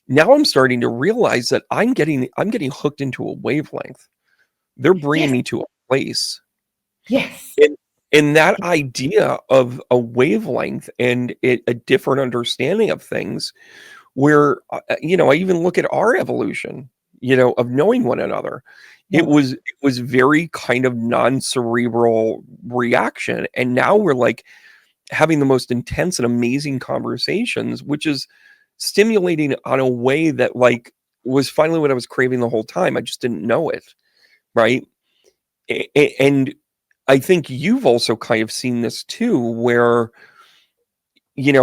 Now I'm starting to realize that I'm getting hooked into a wavelength. They're bringing me to a place. Yes. And that idea of a wavelength and a different understanding of things, where, I even look at our evolution, of knowing one another. It was very kind of non-cerebral reaction. And now we're like having the most intense and amazing conversations, which is stimulating on a way that, like, was finally what I was craving the whole time. I just didn't know it. Right. And I think you've also kind of seen this too, where,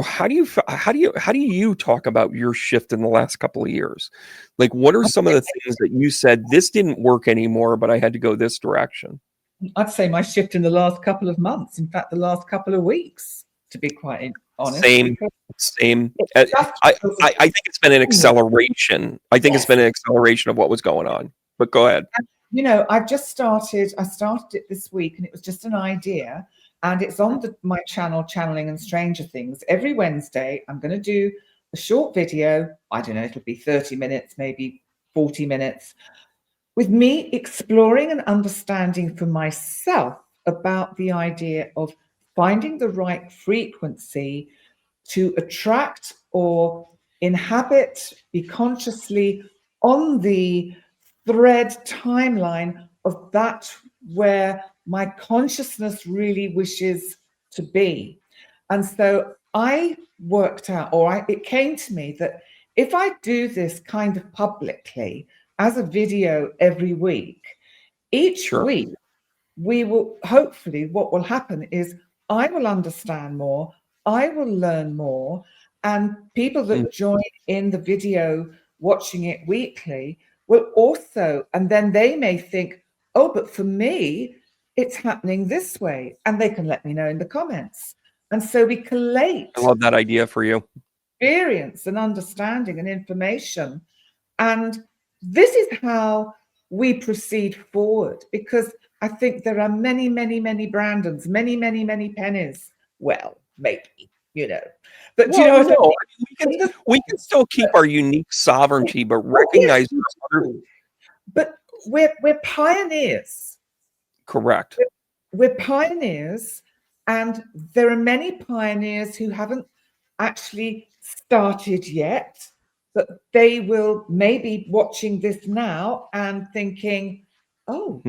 how do you talk about your shift in the last couple of years? Like, what are some of the things that you said, this didn't work anymore, but I had to go this direction? I'd say my shift in the last couple of months, in fact, the last couple of weeks, to be quite honest. Same. I think it's been an acceleration. I think it's been an acceleration of what was going on, but go ahead. I started it this week, and it was just an idea, and it's on my channel, Channeling and Stranger Things. Every Wednesday, I'm going to do a short video. I don't know, it'll be 30 minutes, maybe 40 minutes, with me exploring and understanding for myself about the idea of finding the right frequency to attract or inhabit, be consciously on the thread timeline of that where my consciousness really wishes to be. And so I worked out, it came to me that if I do this kind of publicly as a video every week, each week, we will hopefully, what will happen is I will understand more, I will learn more, and people that join in the video watching it weekly will also, and then they may think, oh, but for me, it's happening this way. And they can let me know in the comments. And so we collate. I love that idea for you. Experience and understanding and information. And this is how we proceed forward, because I think there are many, many, many Brandons, many, many, many Pennies well, maybe, but do you know what I mean? We can still keep our unique sovereignty, but recognize other. But we're pioneers. Correct. We're pioneers, and there are many pioneers who haven't actually started yet, but they will maybe watching this now and thinking, oh,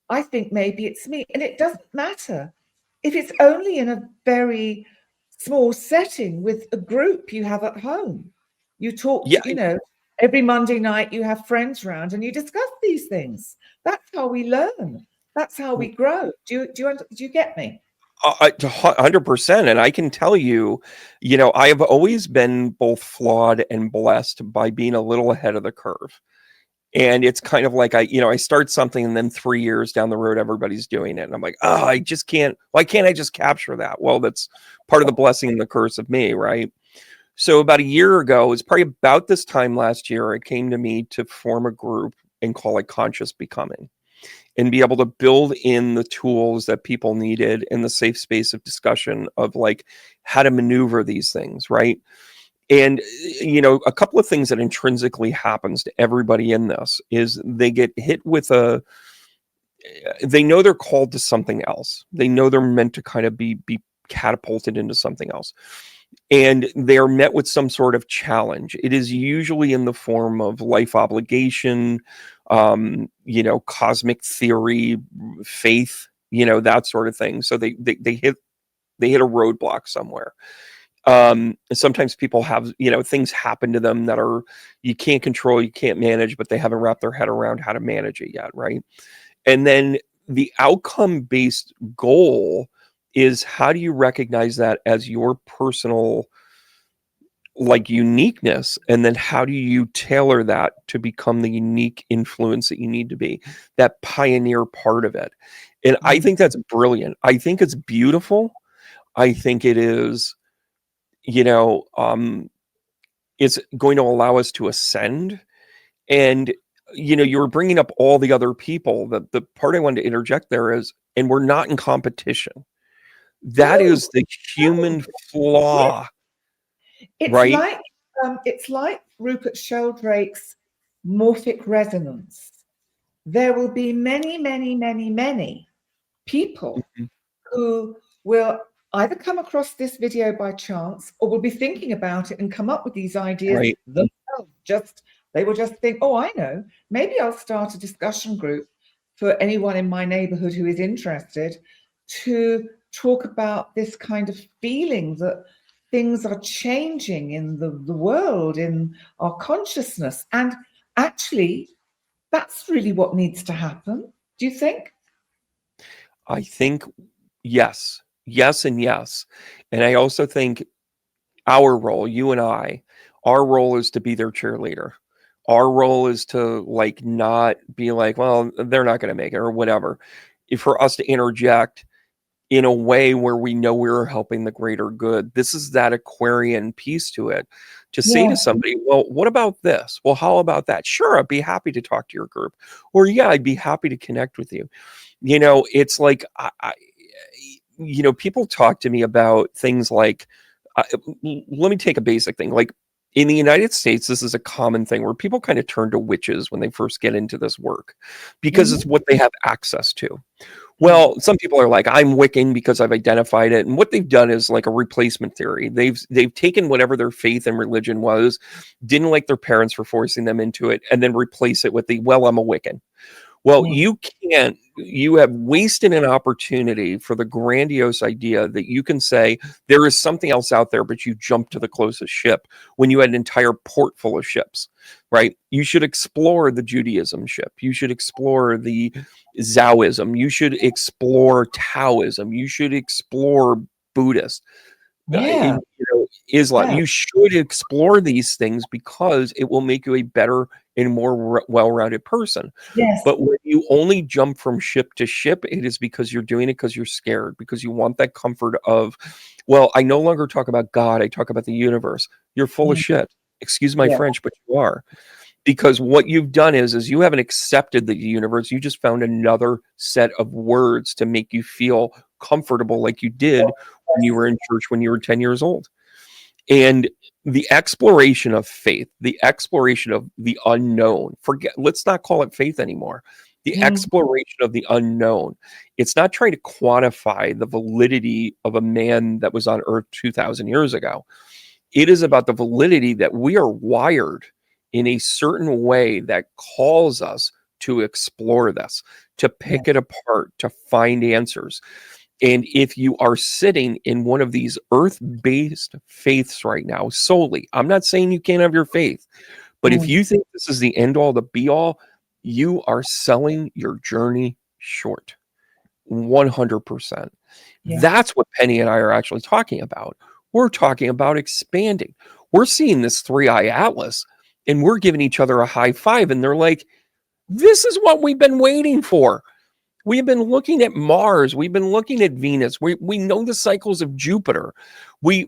I think maybe it's me. And it doesn't matter if it's only in a very small setting with a group you have at home. You talk, every Monday night you have friends round and you discuss these things. That's how we learn. That's how we grow. Do you get me? 100%. And I can tell you, I have always been both flawed and blessed by being a little ahead of the curve. And it's kind of like I start something and then 3 years down the road, everybody's doing it. And I'm like, oh, I just can't. Why can't I just capture that? Well, that's part of the blessing and the curse of me, right? So about a year ago, it was probably about this time last year, it came to me to form a group and call it Conscious Becoming, and be able to build in the tools that people needed in the safe space of discussion of like how to maneuver these things, right? And, a couple of things that intrinsically happens to everybody in this is they get hit with they know they're called to something else. They know they're meant to kind of be catapulted into something else. And they are met with some sort of challenge. It is usually in the form of life obligation, cosmic theory, faith, that sort of thing. So they hit a roadblock somewhere. Sometimes people have, things happen to them that you can't control, you can't manage, but they haven't wrapped their head around how to manage it yet, right? And then the outcome-based goal is, how do you recognize that as your personal uniqueness, and then how do you tailor that to become the unique influence that you need to be, that pioneer part of it. And I think that's brilliant. I think it's beautiful. I think it is, it's going to allow us to ascend. And you were bringing up all the other people. The part I wanted to interject there is, and we're not in competition. That is the human flaw. It's it's like Rupert Sheldrake's morphic resonance. There will be many, many, many, many people who will either come across this video by chance or will be thinking about it and come up with these ideas themselves. They will just think, oh, I know, maybe I'll start a discussion group for anyone in my neighborhood who is interested to talk about this kind of feeling that things are changing in the world, in our consciousness. And actually, that's really what needs to happen. Do you think? I think yes. Yes and yes. And I also think our role, you and I, our role is to be their cheerleader. Our role is to not be like, well, they're not going to make it or whatever. For us to interject in a way where we know we're helping the greater good. This is that Aquarian piece to it, to say to somebody, well, what about this? Well, how about that? Sure, I'd be happy to talk to your group. Or yeah, I'd be happy to connect with you. It's like, people talk to me about things like, let me take a basic thing. Like in the United States, this is a common thing where people kind of turn to witches when they first get into this work because it's what they have access to. Well, some people are like, I'm Wiccan because I've identified it. And what they've done is like a replacement theory. They've taken whatever their faith and religion was, didn't like their parents for forcing them into it, and then replace it with well, I'm a Wiccan. Well, you have wasted an opportunity for the grandiose idea that you can say there is something else out there, but you jumped to the closest ship when you had an entire port full of ships, right? You should explore the Judaism ship. You should explore the Taoism. You should explore Taoism. You should explore Buddhist. Islam. You should explore these things because it will make you a better and more well-rounded person. But when you only jump from ship to ship, it is because you're doing it because you're scared, because you want that comfort of, well, I no longer talk about God, I talk about the universe. You're full of shit. Excuse my French, but you are. Because what you've done is you haven't accepted the universe. You just found another set of words to make you feel comfortable like you did when you were in church when you were 10 years old. And the exploration of faith, the exploration of the unknown, let's not call it faith anymore. The exploration of the unknown. It's not trying to quantify the validity of a man that was on Earth 2,000 years ago. It is about the validity that we are wired in a certain way that calls us to explore this, to pick it apart, to find answers. And if you are sitting in one of these earth-based faiths right now, solely, I'm not saying you can't have your faith, but if you think this is the end all, the be all, you are selling your journey short. 100%. Yeah. That's what Penny and I are actually talking about. We're talking about expanding. We're seeing this 3-eye atlas and we're giving each other a high five. And they're like, this is what we've been waiting for. We've been looking at Mars. We've been looking at Venus. We know the cycles of Jupiter. We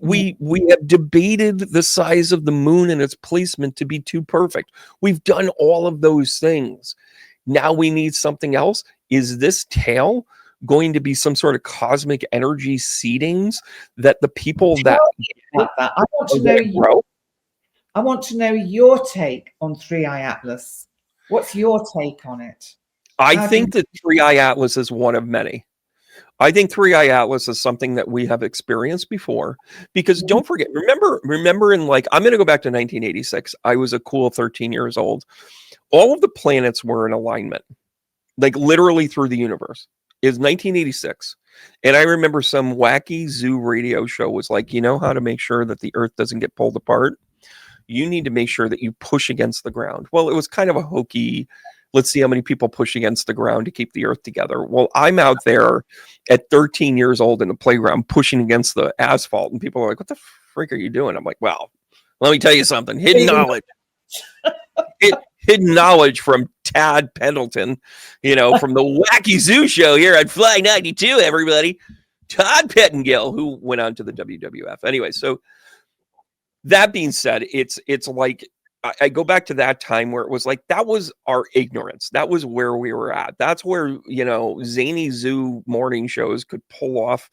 have debated the size of the moon and its placement to be too perfect. We've done all of those things. Now we need something else. Is this tail going to be some sort of cosmic energy seedings that the people that I want to know your take on 3-eye atlas. What's your take on it? I think that 3-eye atlas is one of many. I think 3-eye atlas is something that we have experienced before, because don't forget, remember in, like, I'm going to go back to 1986. I was a cool 13 years old. All of the planets were in alignment, like literally through the universe. It was 1986. And I remember some wacky zoo radio show was like, you know how to make sure that the earth doesn't get pulled apart? You need to make sure that you push against the ground. Well, it was kind of a hokey, let's see how many people push against the ground to keep the earth together. Well, I'm out there at 13 years old in the playground pushing against the asphalt, and people are like, what the frick are you doing? I'm like, well, let me tell you something. Hidden knowledge. Hidden knowledge from Tad Pendleton, from the Wacky Zoo show here on Fly 92, everybody. Todd Pettengill, who went on to the WWF. Anyway, so that being said, it's like, I go back to that time where it was like, that was our ignorance. That was where we were at. That's where, zany zoo morning shows could pull off,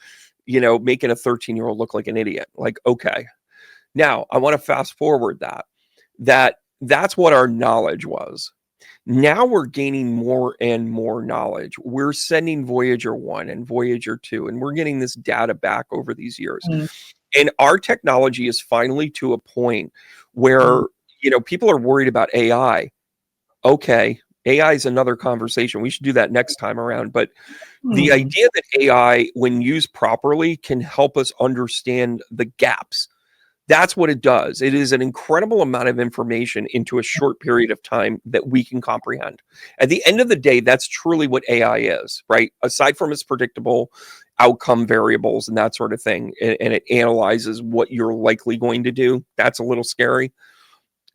making a 13-year-old look like an idiot. Like, okay. Now, I want to fast forward that's what our knowledge was. Now we're gaining more and more knowledge. We're sending Voyager 1 and Voyager 2, and we're getting this data back over these years. And our technology is finally to a point where, people are worried about AI. Okay, AI is another conversation. We should do that next time around. But the idea that AI, when used properly, can help us understand the gaps. That's what it does. It is an incredible amount of information into a short period of time that we can comprehend. At the end of the day, that's truly what AI is, right? Aside from its predictable outcome variables and that sort of thing, and it analyzes what you're likely going to do, that's a little scary.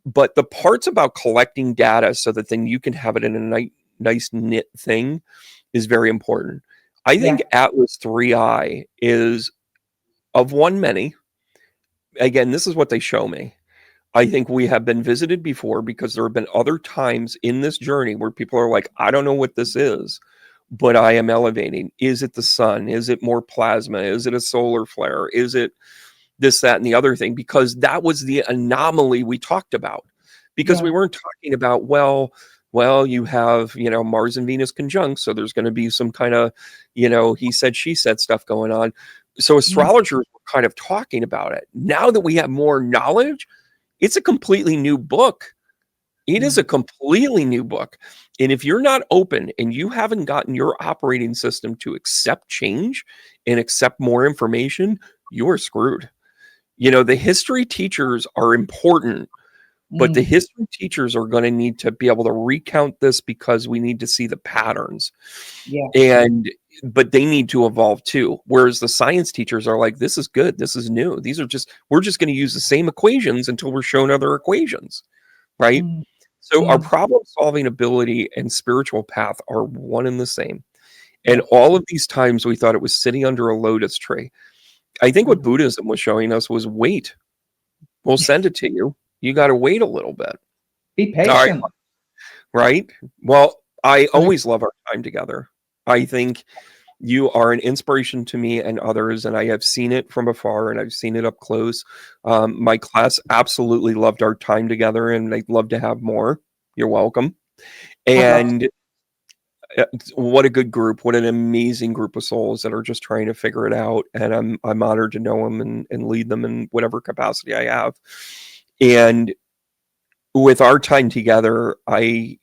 But the parts about collecting data so that then you can have it in a nice knit thing is very important. I think Atlas 3-eye is of one many. Again, this is what they show me. I think we have been visited before because there have been other times in this journey where people are like, I don't know what this is, but I am elevating. Is it the sun? Is it more plasma? Is it a solar flare? Is it this, that, and the other thing? Because that was the anomaly we talked about. Because we weren't talking about, well, you have, Mars and Venus conjunct, so there's going to be some kind of, he said, she said stuff going on. So astrologers were kind of talking about it. Now that we have more knowledge, it's a completely new book. It is a completely new book. And if you're not open and you haven't gotten your operating system to accept change and accept more information, you're screwed. The history teachers are important, but the history teachers are going to need to be able to recount this because we need to see the patterns. But they need to evolve too. Whereas the science teachers are like, this is good. This is new. We're just going to use the same equations until we're shown other equations. Right. So our problem solving ability and spiritual path are one and the same. And all of these times we thought it was sitting under a lotus tree. I think what Buddhism was showing us was wait. We'll send it to you. You got to wait a little bit. Be patient. Right. Well, I always love our time together. I think, You are an inspiration to me and others, and I have seen it from afar, and I've seen it up close. My class absolutely loved our time together, and I'd love to have more. You're welcome. And what a good group! What an amazing group of souls that are just trying to figure it out. And I'm honored to know them and lead them in whatever capacity I have. And with our time together, I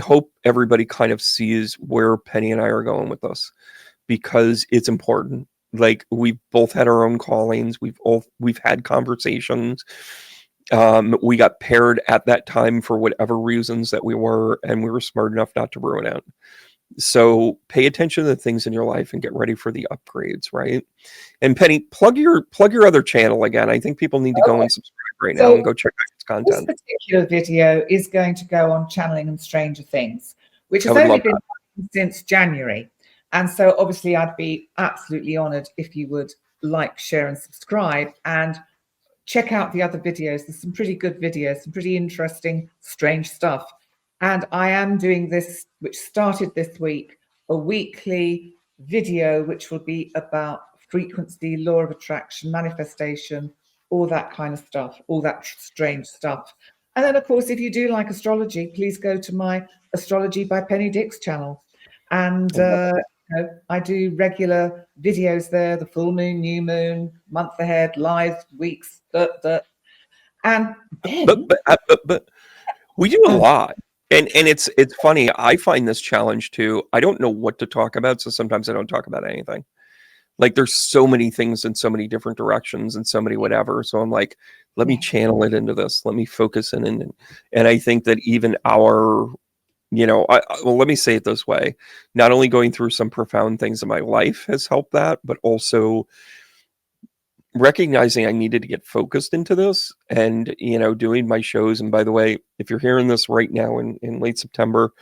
hope everybody kind of sees where Penny and I are going with this, because it's important. Like, we've both had our own callings. We've had conversations. We got paired at that time for whatever reasons that we were, and we were smart enough not to ruin it. So pay attention to the things in your life and get ready for the upgrades, right? And Penny, plug your other channel again. I think people need to go and subscribe right now and go check out its content. This particular video is going to go on channeling and stranger things, which has only been since January. And so obviously I'd be absolutely honored if you would like, share, and subscribe, and check out the other videos. There's some pretty good videos, some pretty interesting, strange stuff. And I am doing this, which started this week, a weekly video, which will be about frequency, law of attraction, manifestation, all that kind of stuff, all that strange stuff. And then, of course, if you do like astrology, please go to my Astrology by Penny Dix channel. And I do regular videos there, the full moon, new moon, month ahead, live, weeks, and then... But we do a lot. And it's funny. I find this challenge too. I don't know what to talk about, so sometimes I don't talk about anything. Like, there's so many things in so many different directions and so many whatever. So I'm like, let me channel it into this. Let me focus in. And I think that even our, well, let me say it this way. Not only going through some profound things in my life has helped that, but also recognizing I needed to get focused into this and, doing my shows. And by the way, if you're hearing this right now in late September,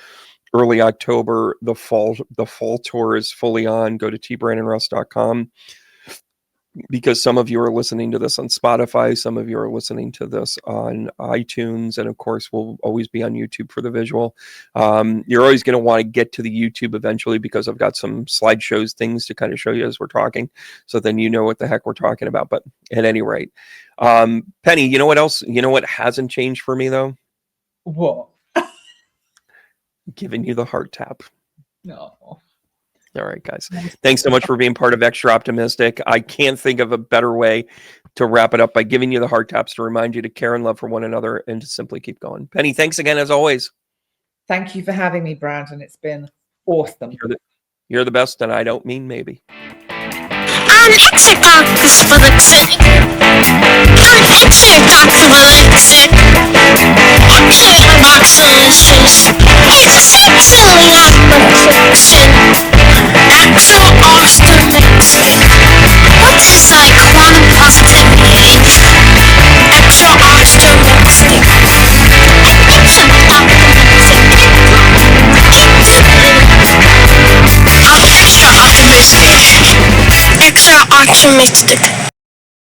early October, the fall tour is fully on. Go to tbrandonruss.com, because some of you are listening to this on Spotify, some of you are listening to this on iTunes, and of course we'll always be on YouTube for the visual. You're always going to want to get to the YouTube eventually, because I've got some slideshows, things to kind of show you as we're talking, so then you know what the heck we're talking about. But at any rate, Penny, you know what else? You know what hasn't changed for me though? What? Giving you the heart tap. No. All right, guys. Thanks so much for being part of Extra Optimistic. I can't think of a better way to wrap it up by giving you the heart taps to remind you to care and love for one another and to simply keep going. Penny, thanks again as always. Thank you for having me, Brandon. It's been awesome. You're the best, and I don't mean maybe. An extra for the city. What is like quantum positivity? Extra optimistic. Extra optimistic.